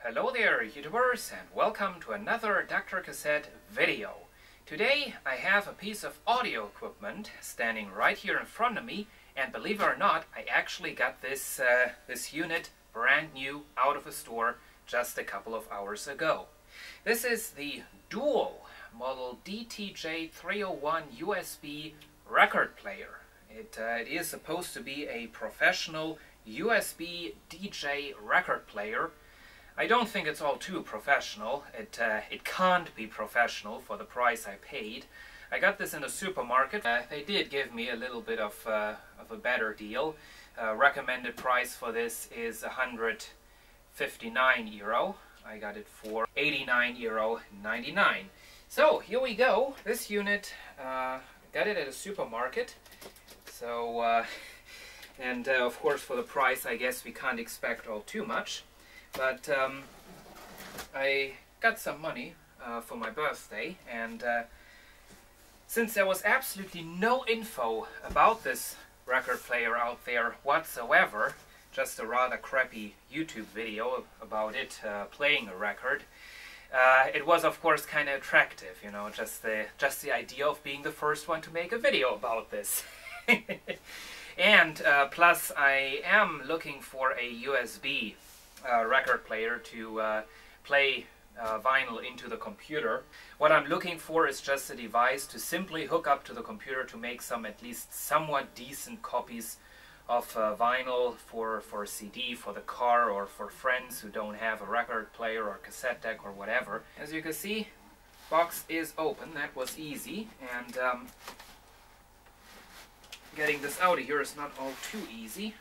Hello there YouTubers, and welcome to another DrCassette video. Today I have a piece of audio equipment standing right here in front of me, and believe it or not, I actually got this unit brand new out of a store just a couple of hours ago. This is the Dual DTJ-301USB record player. It is supposed to be a professional USB DJ record player. I don't think it's all too professional. It can't be professional for the price I paid. I got this in a supermarket. They did give me a little bit of a better deal. Recommended price for this is €159. I got it for €89.99. So here we go. This unit, got it at a supermarket. So, and of course for the price I guess we can't expect all too much. But I got some money for my birthday, and since there was absolutely no info about this record player out there whatsoever, just a rather crappy YouTube video about it playing a record, it was of course kind of attractive, you know, just the idea of being the first one to make a video about this. And plus I am looking for a USB record player to play vinyl into the computer. What I'm looking for is just a device to simply hook up to the computer to make some at least somewhat decent copies of vinyl for CD, for the car, or for friends who don't have a record player or cassette deck or whatever. As you can see, box is open. That was easy, and getting this out of here is not all too easy.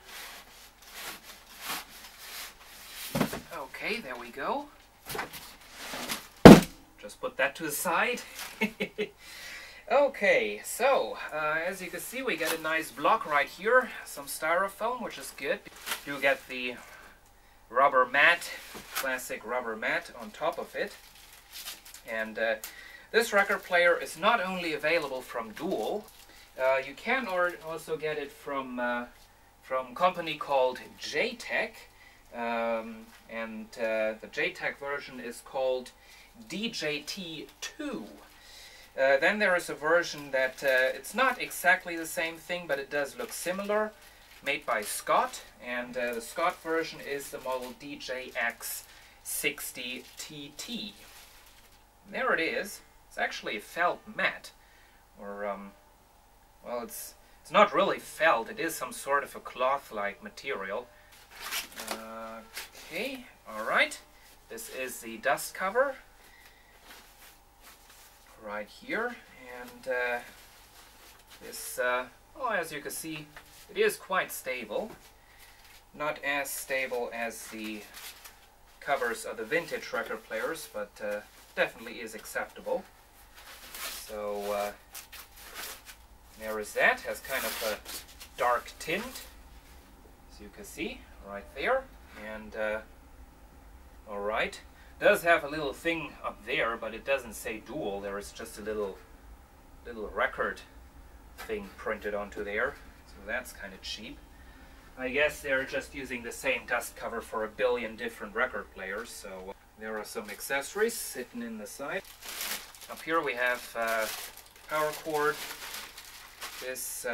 Okay, there we go. Just put that to the side. Okay, so as you can see, we get a nice block right here, some styrofoam, which is good. You get the rubber mat, classic rubber mat on top of it. And this record player is not only available from Dual, you can also get it from a company called JTech. And the JTech version is called DJT-2. Then there is a version that it's not exactly the same thing, but it does look similar, made by Scott, and the Scott version is the model DJX60TT. There it is. It's actually a felt mat, or well, it's not really felt. It is some sort of a cloth-like material. Okay, alright, this is the dust cover right here, and this, well, as you can see, it is quite stable. Not as stable as the covers of the vintage record players, but definitely is acceptable. So there is that. Has kind of a dark tint, as you can see right there. And alright, does have a little thing up there, but it doesn't say Dual. There is just a little record thing printed onto there, so that's kind of cheap. I guess they're just using the same dust cover for a billion different record players. So there are some accessories sitting in the side. Up here we have power cord. This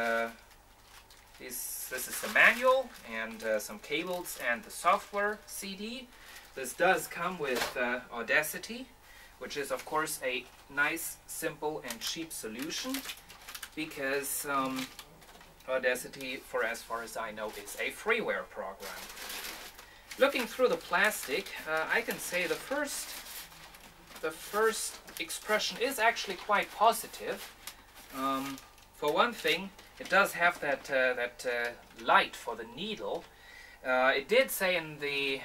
is the manual, and some cables, and the software CD. This does come with Audacity, which is of course a nice, simple and cheap solution, because Audacity, for as far as I know, is a freeware program. Looking through the plastic, I can say the first expression is actually quite positive. For one thing, it does have that light for the needle. It did say in the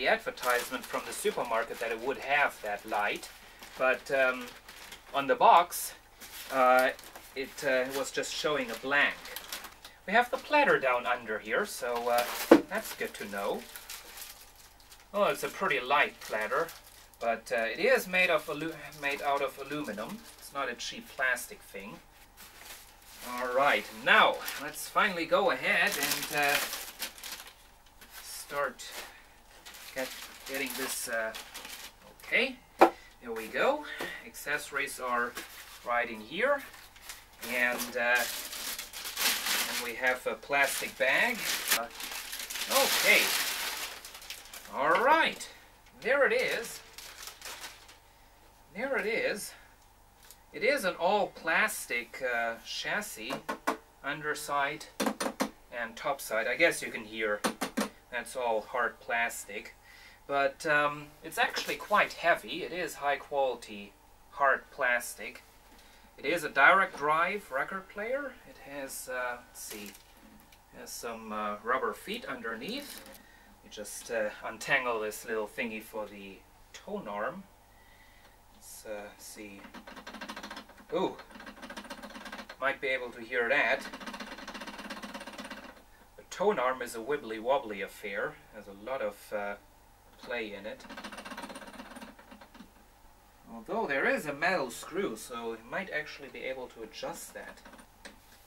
advertisement from the supermarket that it would have that light, but on the box it was just showing a blank. We have the platter down under here, so that's good to know. Oh, it's a pretty light platter, but it is made out of aluminum. It's not a cheap plastic thing. Alright, now let's finally go ahead and start getting this okay. There we go. Accessories are right in here, and we have a plastic bag. Okay. All right. There it is. There it is. It is an all plastic chassis, underside and top side. I guess you can hear that's all hard plastic, but it's actually quite heavy. It is high quality hard plastic. It is a direct drive record player. It has, let's see, has some rubber feet underneath. You just untangle this little thingy for the tone arm. Let's see. Ooh, might be able to hear that. The tone arm is a wibbly wobbly affair. There's a lot of play in it. Although there is a metal screw, so you might actually be able to adjust that.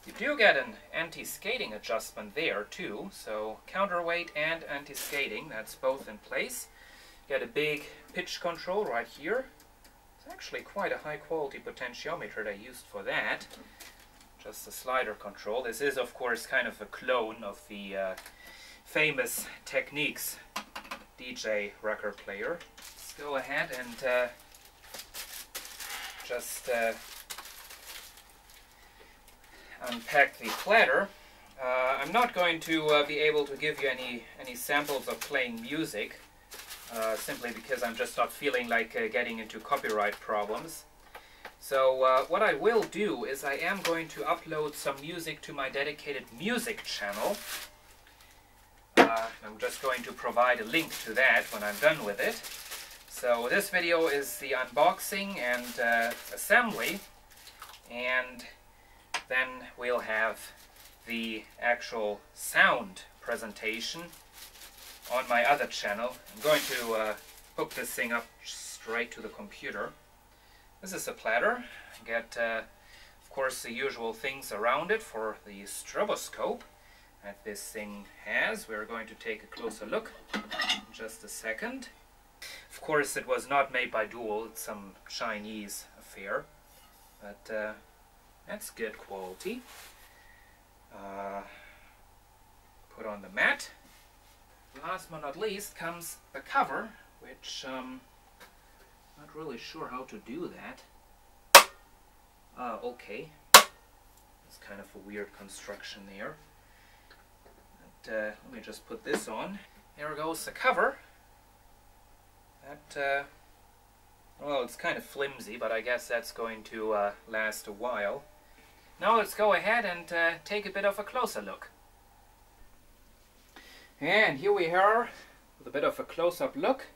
You do get an anti-skating adjustment there too, so counterweight and anti-skating, that's both in place. Get a big pitch control right here. It's actually quite a high quality potentiometer they used for that. Just a slider control. This is of course kind of a clone of the famous Technics DJ record player. Let's go ahead and just unpack the platter. I'm not going to be able to give you any samples of playing music, simply because I'm just not feeling like getting into copyright problems. So what I will do is I am going to upload some music to my dedicated music channel. I'm just going to provide a link to that when I'm done with it. So this video is the unboxing and assembly, and then we'll have the actual sound presentation on my other channel. I'm going to hook this thing up straight to the computer. This is a platter. Get, of course, the usual things around it for the stroboscope that this thing has. We're going to take a closer look in just a second. Of course, it was not made by Dual. It's some Chinese affair, but that's good quality. Put on the mat. Last but not least comes the cover, which not really sure how to do that. Okay. It's kind of a weird construction there. But, let me just put this on. There goes the cover. That, well, it's kind of flimsy, but I guess that's going to last a while. Now let's go ahead and take a bit of a closer look. And here we are with a bit of a close-up look.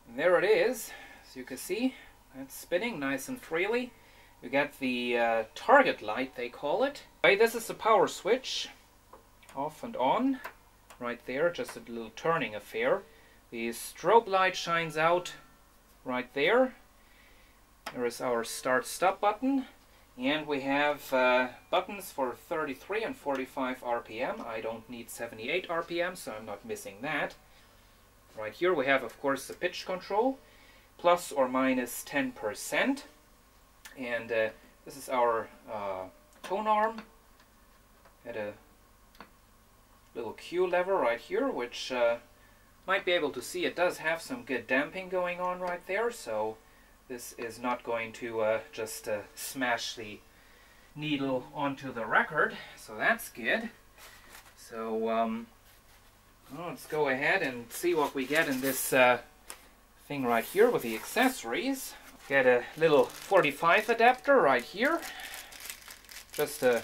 And there it is. As you can see, it's spinning nice and freely. You get the target light, they call it. Okay, this is the power switch, off and on, right there, just a little turning affair. The strobe light shines out right there. There is our start-stop button. And we have buttons for 33 and 45 RPM. I don't need 78 RPM, so I'm not missing that. Right here we have, of course, the pitch control, plus or minus 10%. And this is our tone arm. At a little Q lever right here, which might be able to see it does have some good damping going on right there, so this is not going to just smash the needle onto the record, so that's good. So well, let's go ahead and see what we get in this thing right here with the accessories. Get a little 45 adapter right here, just a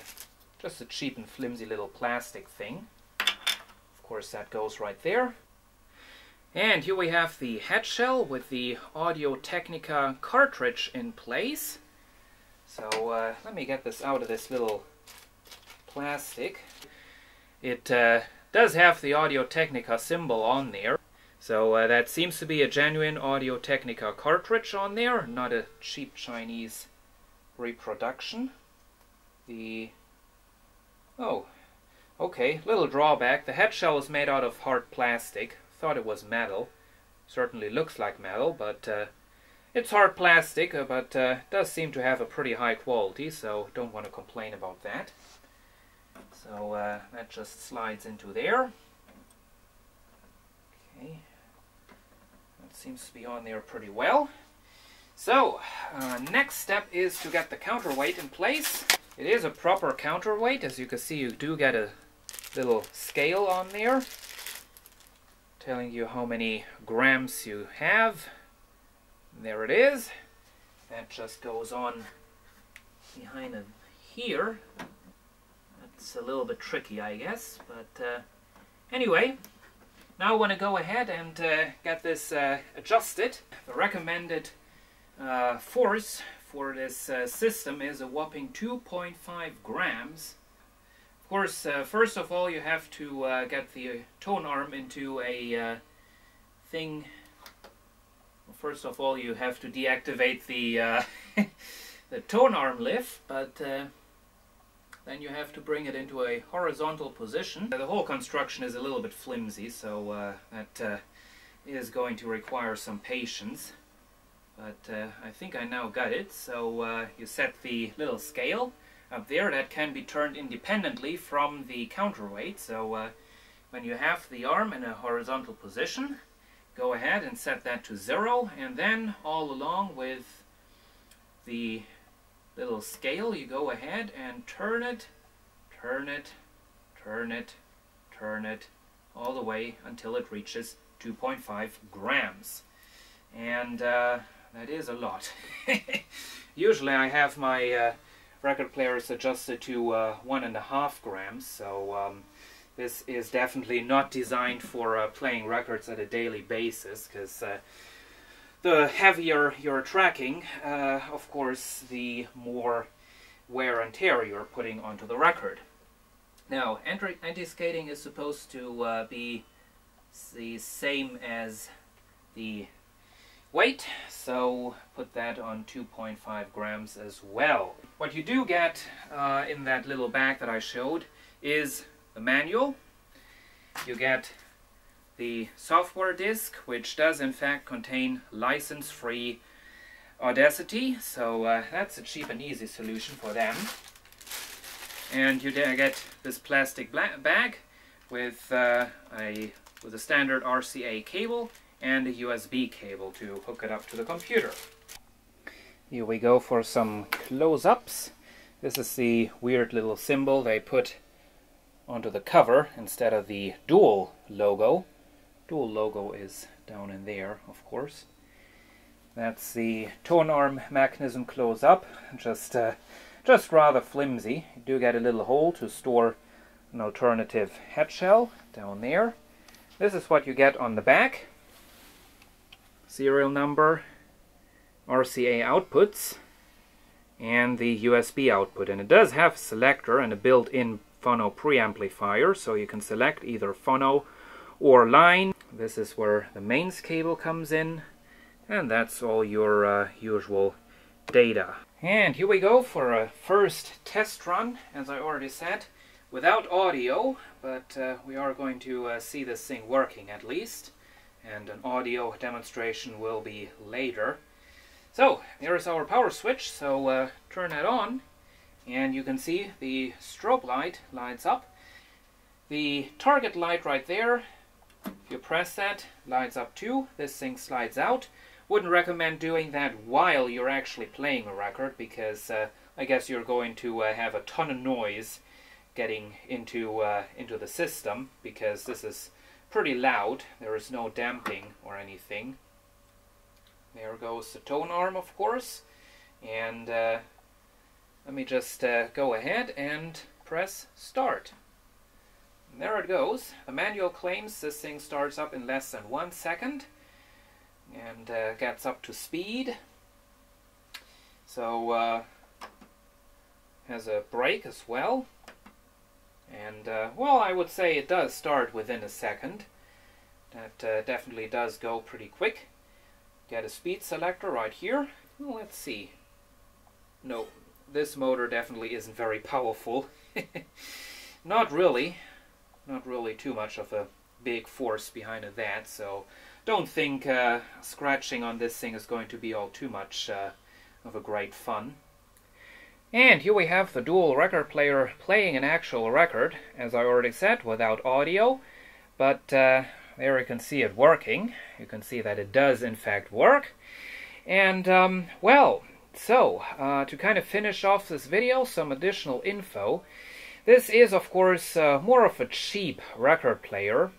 cheap and flimsy little plastic thing. Of course, that goes right there. And here we have the head shell with the Audio-Technica cartridge in place. So let me get this out of this little plastic. It does have the Audio-Technica symbol on there. So that seems to be a genuine Audio-Technica cartridge on there, not a cheap Chinese reproduction. Oh, okay, little drawback. The head shell is made out of hard plastic. Thought it was metal. certainly looks like metal, but it's hard plastic, but does seem to have a pretty high quality, so don't want to complain about that. So that just slides into there. Okay, that seems to be on there pretty well. So next step is to get the counterweight in place. It is a proper counterweight. As you can see, you do get a little scale on there telling you how many grams you have. There it is. That just goes on behind here. That's a little bit tricky, I guess, but anyway, now I want to go ahead and get this adjusted. The recommended force for this system is a whopping 2.5 grams. Of course, first of all, you have to get the tone arm into a thing. First of all, you have to deactivate the the tone arm lift, but then you have to bring it into a horizontal position. The whole construction is a little bit flimsy, so that is going to require some patience. But I think I now got it. So you set the little scale up there that can be turned independently from the counterweight. So when you have the arm in a horizontal position, go ahead and set that to 0, and then all along with the little scale you go ahead and turn it, turn it, turn it, turn it all the way until it reaches 2.5 grams. And that is a lot. Usually I have my record players adjusted to 1.5 grams, so this is definitely not designed for playing records at a daily basis, because the heavier you're tracking, of course, the more wear and tear you're putting onto the record. Now, anti-skating is supposed to be the same as the weight, so put that on 2.5 grams as well. What you do get in that little bag that I showed is the manual. You get the software disk, which does in fact contain license-free Audacity, so that's a cheap and easy solution for them. And you get this plastic bag with a standard RCA cable and a USB cable to hook it up to the computer. Here we go for some close-ups. This is the weird little symbol they put onto the cover instead of the Dual logo. Dual logo is down in there, of course. That's the tone arm mechanism close-up. Just rather flimsy. You do get a little hole to store an alternative head shell down there. This is what you get on the back. Serial number, RCA outputs, and the USB output. And it does have a selector and a built-in phono preamplifier, so you can select either phono or line. This is where the mains cable comes in, and that's all your usual data. And here we go for a first test run, as I already said, without audio, but we are going to see this thing working at least, and an audio demonstration will be later. So there is our power switch, so turn that on, and you can see the strobe light lights up. The target light right there, if you press that, lights up too. This thing slides out. Wouldn't recommend doing that while you're actually playing a record, because I guess you're going to have a ton of noise getting into the system, because this is pretty loud. There is no damping or anything. There goes the tone arm, of course, and let me just go ahead and press start. And there it goes. The manual claims this thing starts up in less than 1 second and gets up to speed. So has a break as well, and well, I would say it does start within a second. That definitely does go pretty quick. Get a speed selector right here. Well, let's see. No, this motor definitely isn't very powerful. Not really too much of a big force behind that, so don't think scratching on this thing is going to be all too much of a great fun. And here we have the dual record player playing an actual record, as I already said, without audio. But there you can see it working. You can see that it does in fact work. And well, so to kind of finish off this video, some additional info. This is of course more of a cheap record player.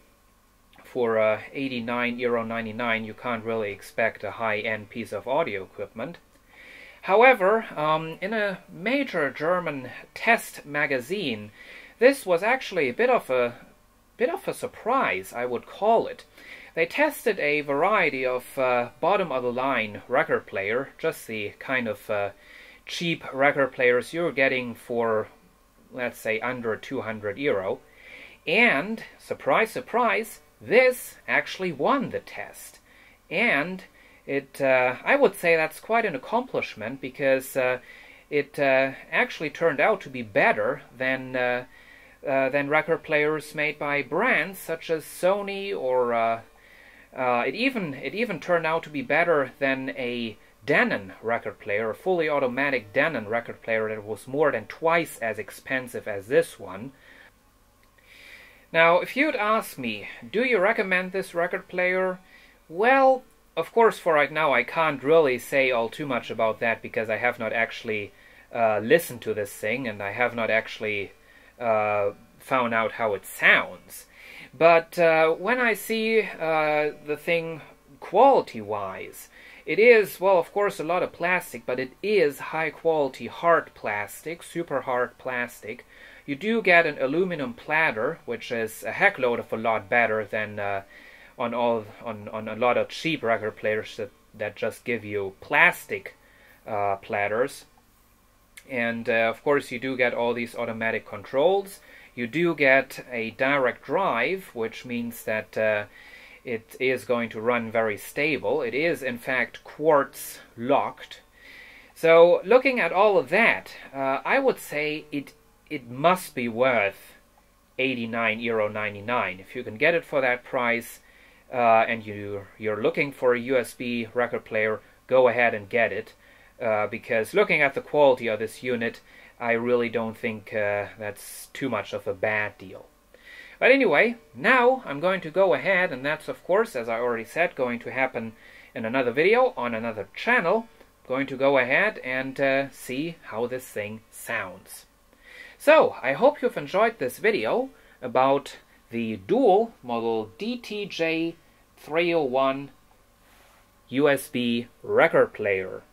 For €89.99 you can't really expect a high-end piece of audio equipment. However, in a major German test magazine, this was actually a bit of a surprise, I would call it. They tested a variety of bottom-of-the-line record player, just the kind of cheap record players you're getting for, let's say, under €200. And, surprise, surprise, this actually won the test. And it, I would say that's quite an accomplishment, because it actually turned out to be better than record players made by brands such as Sony, or it even turned out to be better than a Denon record player, a fully automatic Denon record player that was more than twice as expensive as this one. Now, if you'd ask me, do you recommend this record player? Well, of course, for right now I can't really say all too much about that, because I have not actually listened to this thing, and I have not actually found out how it sounds. But when I see the thing quality-wise, it is, well, of course, a lot of plastic, but it is high-quality hard plastic, super hard plastic. You do get an aluminum platter, which is a heckload of a lot better than on a lot of cheap record players that just give you plastic platters. And of course you do get all these automatic controls. You do get a direct drive, which means that it is going to run very stable. It is in fact quartz locked. So looking at all of that, I would say it must be worth €89.99. If you can get it for that price, and you're looking for a USB record player, go ahead and get it. Because looking at the quality of this unit, I really don't think that's too much of a bad deal. But anyway, now I'm going to go ahead, and that's of course, as I already said, going to happen in another video on another channel. I'm going to go ahead and see how this thing sounds. So, I hope you've enjoyed this video about the Dual model DTJ-301 USB record player.